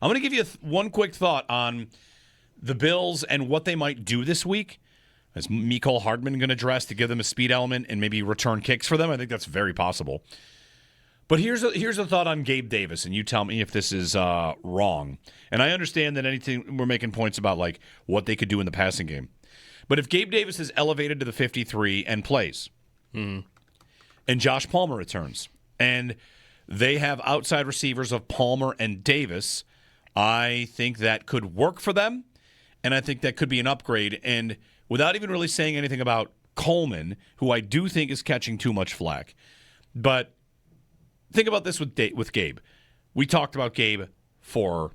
I'm going to give you one quick thought on the Bills and what they might do this week. Is Mecole Hardman going to dress to give them a speed element and maybe return kicks for them? I think that's very possible. But here's a thought on Gabe Davis, and you tell me if this is wrong. And I understand that we're making points about like what they could do in the passing game. But if Gabe Davis is elevated to the 53 and plays, and Josh Palmer returns, and they have outside receivers of Palmer and Davis, I think that could work for them, and I think that could be an upgrade. And without even really saying anything about Coleman, who I do think is catching too much flack. But think about this with Gabe. We talked about Gabe for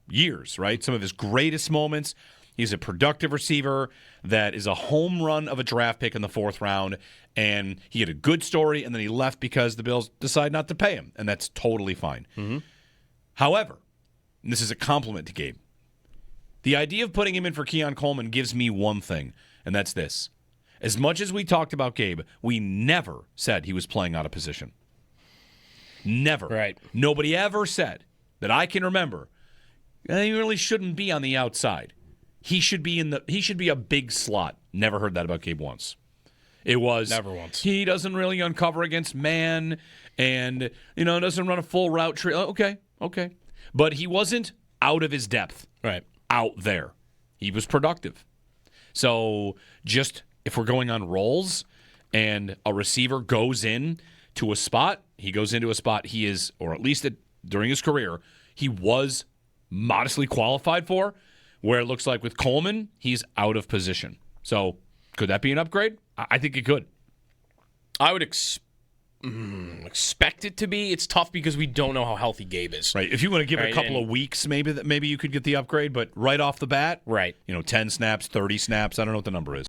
years, right? Some of his greatest moments. He's a productive receiver that is a home run of a draft pick in the 4th round, and he had a good story, and then he left because the Bills decided not to pay him, and that's totally fine. Mm-hmm. However, and this is a compliment to Gabe, the idea of putting him in for Keon Coleman gives me one thing, and that's this. As much as we talked about Gabe, we never said he was playing out of position. Never. Right. Nobody ever said that I can remember. He really shouldn't be on the outside. He should be a big slot. Never heard that about Gabe once. It was never once. He doesn't really uncover against man and doesn't run a full route tree. Okay. But he wasn't out of his depth. Right. Out there. He was productive. So just if we're going on rolls and a receiver goes in to a spot, he goes into a spot he is, or at least during his career, he was modestly qualified for, where it looks like with Coleman, he's out of position. So could that be an upgrade? I think it could. I would expect it to be. It's tough because we don't know how healthy Gabe is. Right. If you want to give it a couple of weeks, maybe you could get the upgrade, but right off the bat, right. 10 snaps, 30 snaps, I don't know what the number is.